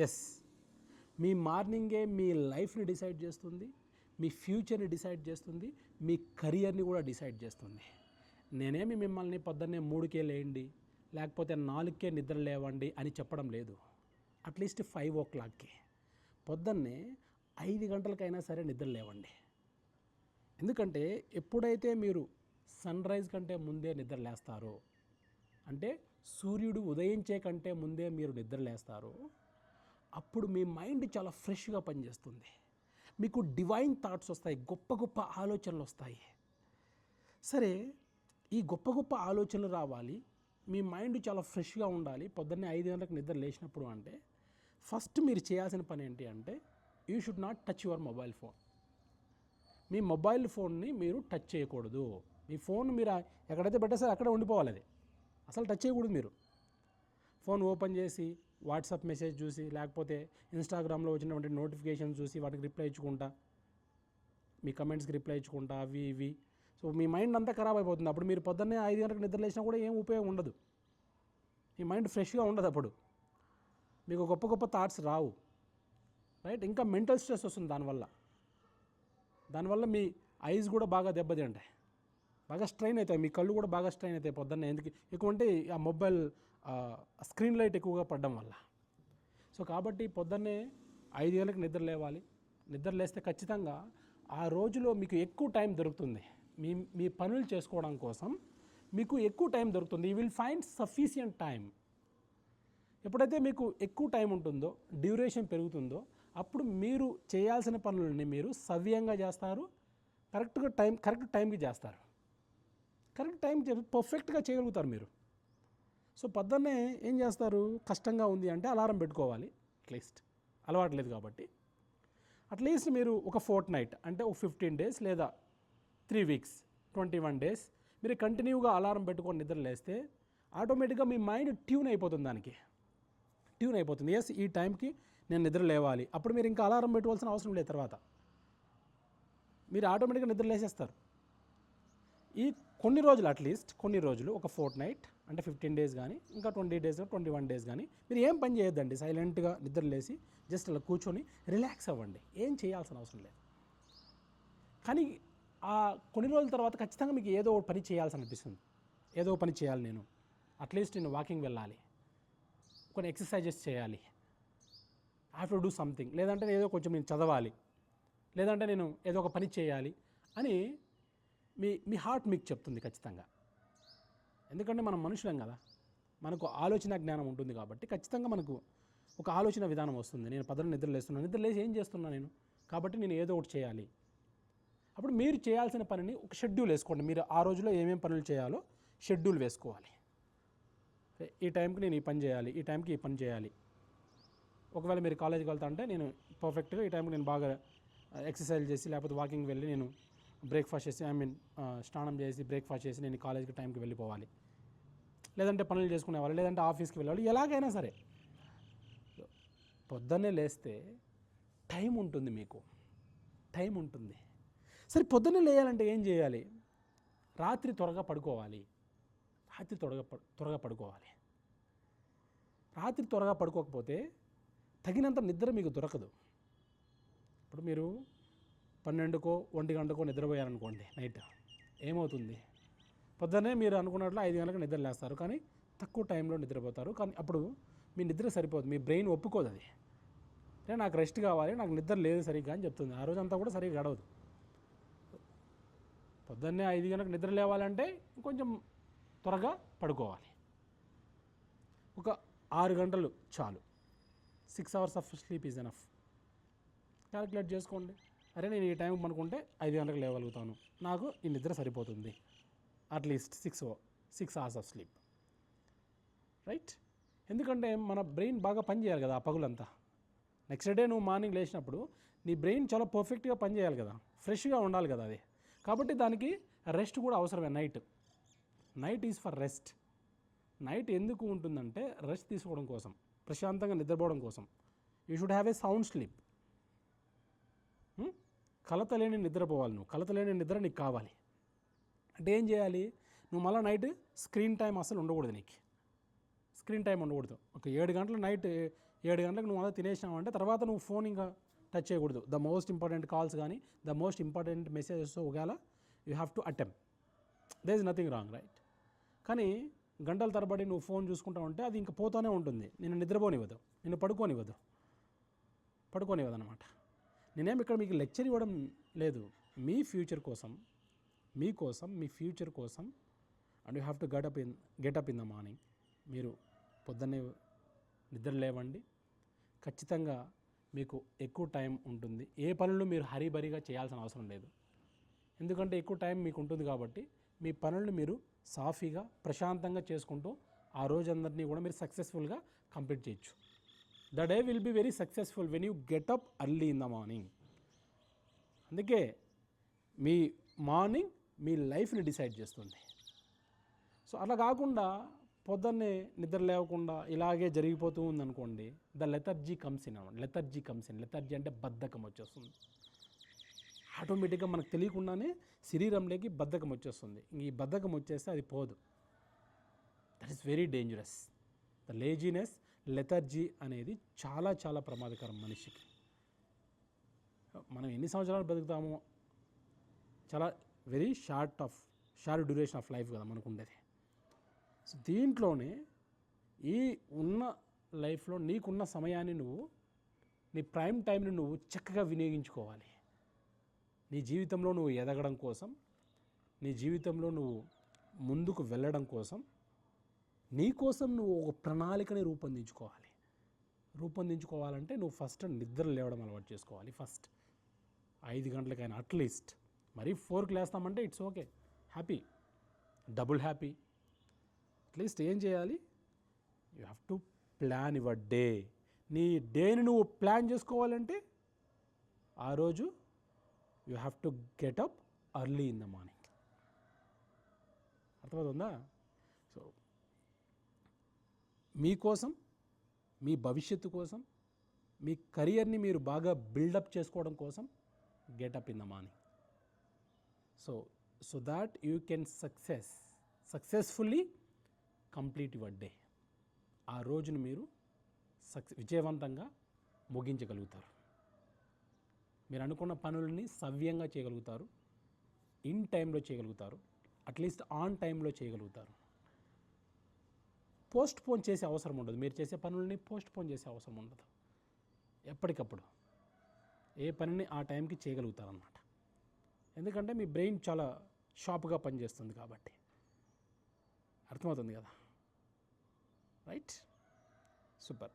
Yes, మీ మార్నింగే మీ లైఫ్ని decide చేస్తుంది, మీ ఫ్యూచర్ని డిసైడ్ చేస్తుంది, మీ కెరియర్ని కూడా డిసైడ్ చేస్తుంది. నేనేమి మిమ్మల్ని పొద్దున్నే 3కే లేయండి లేకపోతే 4కే నిద్ర లేవండి అని చెప్పడం లేదు. అట్లీస్ట్ 5 o'clockకే పొద్దున్నే 5 గంటలకైనా సరే నిద్ర లేవండి. ఎందుకంటే ఎప్పుడైతే మీరు సన్ రైజ్ కంటే ముందే నిద్ర లేస్తారో, అంటే సూర్యుడు ఉదయించే కంటే ముందే మీరు నిద్ర లేస్తారో, అప్పుడు మీ మైండ్ చాలా ఫ్రెష్గా పనిచేస్తుంది. మీకు డివైన్ థాట్స్ వస్తాయి, గొప్ప గొప్ప ఆలోచనలు వస్తాయి. సరే, ఈ గొప్ప గొప్ప ఆలోచనలు రావాలి, మీ మైండ్ చాలా ఫ్రెష్గా ఉండాలి పొద్దున్నే 5 గంటలకు నిద్ర లేచినప్పుడు. అంటే ఫస్ట్ మీరు చేయాల్సిన పని ఏంటి అంటే, you should not touch your mobile phone. Me mobile ఫోన్ని మీరు టచ్ చేయకూడదు. మీ ఫోన్ మీరు ఎక్కడైతే పెట్టేసారో అక్కడే ఉండిపోవాలి, అది అసలు టచ్ చేయకూడదు. మీరు ఫోన్ ఓపెన్ చేసి వాట్సాప్ మెసేజ్ చూసి, లేకపోతే ఇన్స్టాగ్రామ్లో వచ్చినటువంటి నోటిఫికేషన్స్ చూసి వాటికి రిప్లై ఇచ్చుకుంటా, మీ కమెంట్స్కి రిప్లై ఇచ్చుకుంటా, అవి ఇవి. సో మీ మైండ్ అంతా ఖరాబ్ అయిపోతుంది. అప్పుడు మీరు పొద్దున్నే 5 గంటలకు నిద్ర లేచినా కూడా ఏం ఉపయోగం ఉండదు. మీ మైండ్ ఫ్రెష్గా ఉండదు. అప్పుడు మీకు గొప్ప గొప్ప థాట్స్ రావు, రైట్? ఇంకా మెంటల్ స్ట్రెస్ వస్తుంది దానివల్ల మీ ఐస్ కూడా బాగా దెబ్బతింటాయి, బాగా స్ట్రెయిన్ అవుతాయి, మీ కళ్ళు కూడా బాగా స్ట్రెయిన్ అవుతాయి పొద్దున్నే. ఎందుకు ఎక్కువ అంటే ఆ మొబైల్ స్క్రీన్ లైట్ ఎక్కువగా పడడం వల్ల. సో కాబట్టి పొద్దున్నే 5 గంటలకు నిద్ర లేవాలి. నిద్ర లేస్తే ఖచ్చితంగా ఆ రోజులో మీకు ఎక్కువ టైం దొరుకుతుంది. మీ పనులు చేసుకోవడం కోసం మీకు ఎక్కువ టైం దొరుకుతుంది. You will find sufficient time. ఎప్పుడైతే మీకు ఎక్కువ టైం ఉంటుందో, డ్యూరేషన్ పెరుగుతుందో, అప్పుడు మీరు చేయాల్సిన పనులని మీరు సవ్యంగా చేస్తారు, కరెక్ట్ టైంకి చేస్తారు, కరెక్ట్ టైం పర్ఫెక్ట్గా చేయగలుగుతారు మీరు. సో పొద్దున్నే ఏం చేస్తారు, కష్టంగా ఉంది అంటే అలారం పెట్టుకోవాలి. అట్లీస్ట్ అలవాటు లేదు కాబట్టి అట్లీస్ట్ మీరు ఒక ఫోర్ట్నైట్ అంటే ఒక 15 days లేదా 3 weeks 21 days మీరు కంటిన్యూగా అలారం పెట్టుకొని నిద్ర లేస్తే ఆటోమేటిక్గా మీ మైండ్ ట్యూన్ అయిపోతుంది. ఎస్, ఈ టైంకి నేను నిద్ర లేవాలి. అప్పుడు మీరు ఇంకా అలారం పెట్టుకోవాల్సిన అవసరం లేదు. తర్వాత మీరు ఆటోమేటిక్గా నిద్ర లేసేస్తారు. ఈ అట్లీస్ట్ కొన్ని రోజులు ఒక ఫోర్ట్నైట్ అంటే 15 days కానీ, ఇంకా 20 days 21 days కానీ మీరు ఏం పని చేయొద్దండి. సైలెంట్గా నిద్ర లేసి జస్ట్ అలా కూర్చొని రిలాక్స్ అవ్వండి. ఏం చేయాల్సిన అవసరం లేదు. కానీ ఆ కొన్ని రోజుల తర్వాత ఖచ్చితంగా మీకు ఏదో ఒక పని చేయాల్సి అనిపిస్తుంది. ఏదో పని చేయాలి, నేను అట్లీస్ట్ నేను వాకింగ్ వెళ్ళాలి, కొన్ని ఎక్సర్సైజెస్ చేయాలి, I have to do something, లేదంటే ఏదో కొంచెం నేను చదవాలి, లేదంటే నేను ఏదో ఒక పని చేయాలి అని మీ హార్ట్ మీకు చెప్తుంది ఖచ్చితంగా. ఎందుకంటే మనం మనుషులం కదా, మనకు ఆలోచన జ్ఞానం ఉంటుంది కాబట్టి ఖచ్చితంగా మనకు ఒక ఆలోచన విధానం వస్తుంది. నేను పొద్దున్న నిద్ర లేసి ఏం చేస్తున్నా నేను, కాబట్టి నేను ఏదో ఒకటి చేయాలి. అప్పుడు మీరు చేయాల్సిన పనిని ఒక షెడ్యూల్ వేసుకోండి. మీరు ఆ రోజులో ఏమేం పనులు చేయాలో షెడ్యూల్ వేసుకోవాలి. ఈ టైంకి నేను ఈ పని చేయాలి, ఈ టైంకి ఈ పని చేయాలి. ఒకవేళ మీరు కాలేజీకి వెళ్తా అంటే నేను పర్ఫెక్ట్గా ఈ టైంకి నేను బాగా ఎక్సర్సైజ్ చేసి, లేకపోతే వాకింగ్ వెళ్ళి, నేను బ్రేక్ఫాస్ట్ చేసి, స్నానం చేసి బ్రేక్ఫాస్ట్ చేసి నేను కాలేజీకి టైంకి వెళ్ళిపోవాలి, లేదంటే పనులు చేసుకునేవాళ్ళు, లేదంటే ఆఫీస్కి వెళ్ళాలి. ఎలాగైనా సరే పొద్దున్నే లేస్తే టైం ఉంటుంది, మీకు టైం ఉంటుంది. సరే, పొద్దున్నే లేయాలంటే ఏం చేయాలి? రాత్రి త్వరగా పడుకోవాలి. రాత్రి త్వరగా పడుకోకపోతే తగినంత నిద్ర మీకు దొరకదు. ఇప్పుడు మీరు 12కో 1 గంటకో నిద్రపోయారనుకోండి నైట్, ఏమవుతుంది? పొద్దున్నే మీరు అనుకున్నట్లు 5 గంటలకు నిద్ర లేస్తారు, కానీ తక్కువ టైంలో నిద్రపోతారు. కానీ అప్పుడు మీ నిద్ర సరిపోదు, మీ బ్రెయిన్ ఒప్పుకోదు. అది అంటే నాకు రెస్ట్ కావాలి, నాకు నిద్ర లేదు సరిగ్గా అని చెప్తుంది. ఆ రోజంతా కూడా సరిగ్గా గడవదు. పొద్దున్నే 5 గంటలకు నిద్ర లేవాలంటే కొంచెం త్వరగా పడుకోవాలి. ఒక 6 గంటలు చాలు. 6 hours of sleep is enough. Calculate చేసుకోండి. అరే, నేను ఈ టైంకి పనుకుంటే 5 గంటలకు లేవగలుగుతాను, నాకు ఈ నిద్ర సరిపోతుంది. At least 6 hours of sleep, right? ఎందుకంటే మన బ్రెయిన్ బాగా పనిచేయాలి కదా ఆ పగులంతా. నెక్స్ట్ డే నువ్వు మార్నింగ్ లేచినప్పుడు నీ బ్రెయిన్ చాలా పర్ఫెక్ట్గా పనిచేయాలి కదా, ఫ్రెష్గా ఉండాలి కదా అది. కాబట్టి దానికి రెస్ట్ కూడా అవసరమే. Night is for rest. Night ఎందుకు ఉంటుందంటే రెస్ట్ తీసుకోవడం కోసం, ప్రశాంతంగా నిద్రపోవడం కోసం. You should have a sound sleep. కలత లేని నిద్రపోవాలి నువ్వు. కలత లేని నిద్ర నీకు కావాలి అంటే ఏం చేయాలి? నువ్వు మళ్ళీ నైట్ స్క్రీన్ టైం అసలు ఉండకూడదు. నీకు స్క్రీన్ టైం ఉండకూడదు. ఒక 7 గంటలు నైట్ 7 గంటలకు నువ్వు అంతా తినేసినావు అంటే తర్వాత నువ్వు ఫోన్ ఇంకా టచ్ చేయకూడదు. ద మోస్ట్ ఇంపార్టెంట్ కాల్స్ కానీ ద మోస్ట్ ఇంపార్టెంట్ మెసేజెస్ ఒకవేళ you have to attempt. There is nothing wrong, right? కానీ గంటల తరబడి నువ్వు ఫోన్ చూసుకుంటా ఉంటే అది ఇంకా పోతూనే ఉంటుంది. నేను నిద్రపోనివ్వదు, నేను పడుకోనివ్వదు అనమాట. నేనేం ఇక్కడ మీకు లెక్చర్ ఇవ్వడం లేదు. మీ ఫ్యూచర్ కోసం, మీకోసం, మీ ఫ్యూచర్ కోసం and you have to get up in the morning. మీరు పొద్దున్నే నిద్ర లేవండి. ఖచ్చితంగా మీకు ఎక్కువ టైం ఉంటుంది. ఏ పనులు మీరు హరీబరీగా చేయాల్సిన అవసరం లేదు. ఎందుకంటే ఎక్కువ టైం మీకు ఉంటుంది కాబట్టి మీ పనులను మీరు సాఫీగా ప్రశాంతంగా చేసుకుంటూ ఆ రోజందరినీ కూడా మీరు సక్సెస్ఫుల్గా కంప్లీట్ చేయొచ్చు. The day will be very successful when you getup early in the morning. అందుకే మీ మార్నింగ్ మీ లైఫ్ని డిసైడ్ చేస్తుంది. సో అలా కాకుండా పొద్దున్నే నిద్ర లేవకుండా ఇలాగే జరిగిపోతూ ఉందనుకోండి, the lethargy comes in. Lethargy అంటే బద్ధకం వచ్చేస్తుంది. ఆటోమేటిక్గా మనకు తెలియకుండానే శరీరంలోకి బద్ధకం వచ్చేస్తుంది. ఈ బద్ధకం వచ్చేస్తే అది పోదు. That is very dangerous. The laziness, lethargy అనేది చాలా చాలా ప్రమాదకరం మనిషికి. మనం ఎన్ని సంవత్సరాలు బతుకుతామో, చాలా very short duration of life కదా మనకు ఉండేది. సో దీంట్లోనే ఈ ఉన్న లైఫ్లో నీకున్న సమయాన్ని నువ్వు, నీ ప్రైమ్ టైంని నువ్వు చక్కగా వినియోగించుకోవాలి. నీ జీవితంలో నువ్వు ఎదగడం కోసం, నీ జీవితంలో నువ్వు ముందుకు వెళ్ళడం కోసం, నీ కోసం నువ్వు ఒక ప్రణాళికని రూపొందించుకోవాలంటే నువ్వు ఫస్ట్ నిద్ర లేవడం అలవాటు చేసుకోవాలి. ఫస్ట్ 5 గంటలకైనా అట్లీస్ట్. మరీ 4కి లేస్తామంటే it's okay, happy, double happy. At least ఏం చేయాలి? You have to plan your day. నీ డేని నువ్వు ప్లాన్ చేసుకోవాలంటే ఆ రోజు you have to get up early in the morning. అర్థమవుతుందా? సో మీకోసం, మీ భవిష్యత్తు కోసం, మీ కెరియర్ని మీరు బాగా బిల్డప్ చేసుకోవడం కోసం get up in the morning. So that you can successfully complete your day. ఆ రోజును మీరు విజయవంతంగా ముగించగలుగుతారు. మీరు అనుకున్న పనులని సవ్యంగా చేయగలుగుతారు, ఇన్ టైంలో చేయగలుగుతారు, అట్లీస్ట్ ఆన్ టైంలో చేయగలుగుతారు. పోస్ట్ పోన్ చేసే అవసరం ఉండదు. మీరు చేసే పనులని పోస్ట్ పోన్ చేసే అవసరం ఉండదు. ఎప్పటికప్పుడు ఏ పనిని ఆ టైంకి చేయగలుగుతారన్నమాట. ఎందుకంటే మీ బ్రెయిన్ చాలా షార్ప్గా పనిచేస్తుంది కాబట్టి. అర్థమవుతుంది కదా? రైట్? సూపర్.